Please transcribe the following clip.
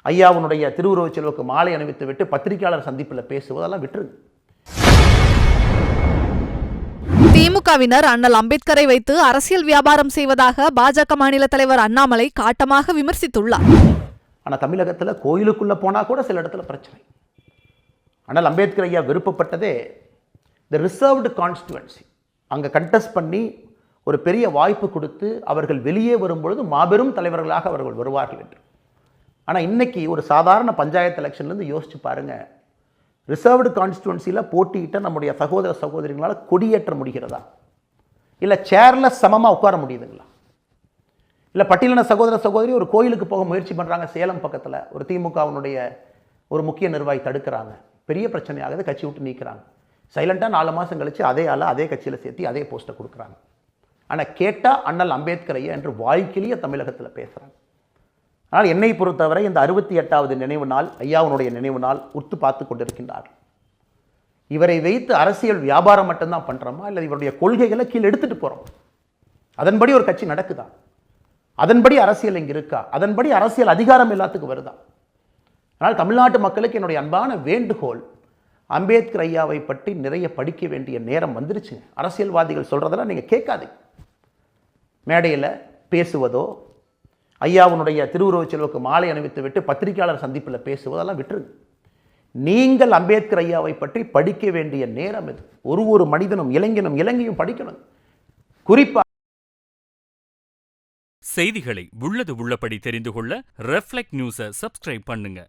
ஐயாவுடைய திருவுருவச் சிலுவுக்கு மாலை அணிவித்து விட்டு பத்திரிகையாளர் சந்திப்பில் பேசுவதெல்லாம் விட்டுருங்க. திமுகவினர் அண்ணல் அம்பேத்கரை வைத்து அரசியல் வியாபாரம் செய்வதாக பாஜக மாநில தலைவர் அண்ணாமலை காட்டமாக விமர்சித்துள்ளார். ஆனால் தமிழகத்தில் கோயிலுக்குள்ளே போனால் கூட சில இடத்துல பிரச்சனை. அண்ணல் அம்பேத்கர் ஐயா விருப்பப்பட்டதே இந்த ரிசர்வ்டு கான்ஸ்டிடுவன்சி அங்கே கண்டெஸ்ட் பண்ணி ஒரு பெரிய வாய்ப்பு கொடுத்து அவர்கள் வெளியே வரும்பொழுது மாபெரும் தலைவர்களாக அவர்கள் வருவார்கள் என்று. ஆனால் இன்றைக்கி ஒரு சாதாரண பஞ்சாயத்து எலெக்ஷன்லேருந்து யோசிச்சு பாருங்கள், ரிசர்வ்டு கான்ஸ்டிடுவன்சியில் போட்டியிட்ட நம்முடைய சகோதர சகோதரிகளால் கொடியேற்ற முடிகிறதா? இல்லை சேரில் சமமாக உட்கார முடியுதுங்களா? இல்லை பட்டியலின சகோதர சகோதரி ஒரு கோயிலுக்கு போக முயற்சி பண்ணுறாங்க, சேலம் பக்கத்தில் ஒரு திமுகவினுடைய ஒரு முக்கிய நிர்வாகி தடுக்கிறாங்க, பெரிய பிரச்சனையாகுது, கட்சி விட்டு நீக்கிறாங்க. சைலண்ட்டாக 4 மாதம் கழித்து அதே ஆளை அதே கட்சியில் சேர்த்து அதே போஸ்ட்டை கொடுக்குறாங்க. ஆனால் கேட்டால் அண்ணல் அம்பேத்கர் ஐயா என்று வாய்க்கிலேயே தமிழகத்தில் பேசுகிறாங்க. ஆனால் என்னை பொறுத்தவரை இந்த 68வது நினைவு நாள், ஐயாவுடைய நினைவு நாள் உத்து பார்த்து கொண்டிருக்கின்றார். இவரை வைத்து அரசியல் வியாபாரம் மட்டும்தான் பண்ணுறோமா, இல்லை இவருடைய கொள்கைகளை கீழே எடுத்துகிட்டு போகிறோம்? அதன்படி ஒரு கட்சி நடக்குதா? அதன்படி அரசியல் இங்கே இருக்கா? அதன்படி அரசியல் அதிகாரம் எல்லாத்துக்கும் வருதா? ஆனால் தமிழ்நாட்டு மக்களுக்கு என்னுடைய அன்பான வேண்டுகோள், அம்பேத்கர் ஐயாவை பற்றி நிறைய படிக்க வேண்டிய நேரம் வந்துருச்சு. அரசியல்வாதிகள் சொல்கிறதெல்லாம் நீங்கள் கேட்காதீங்க. மேடையில் பேசுவதோ, ஐயாவுடைய திருவுருவச் சிலுவுக்கு மாலை அணிவித்து விட்டு பத்திரிகையாளர் சந்திப்பில் பேசுவதெல்லாம் விட்டுருங்க. நீங்கள் அம்பேத்கர் ஐயாவை பற்றி படிக்க வேண்டிய நேரம் இது. ஒரு மனிதனும் இளைஞனும் படிக்கணும். குறிப்பாக செய்திகளை உள்ளது உள்ளபடி தெரிந்து கொள்ள ரெஃப்ளெக்ட் நியூஸை சப்ஸ்கிரைப் பண்ணுங்க.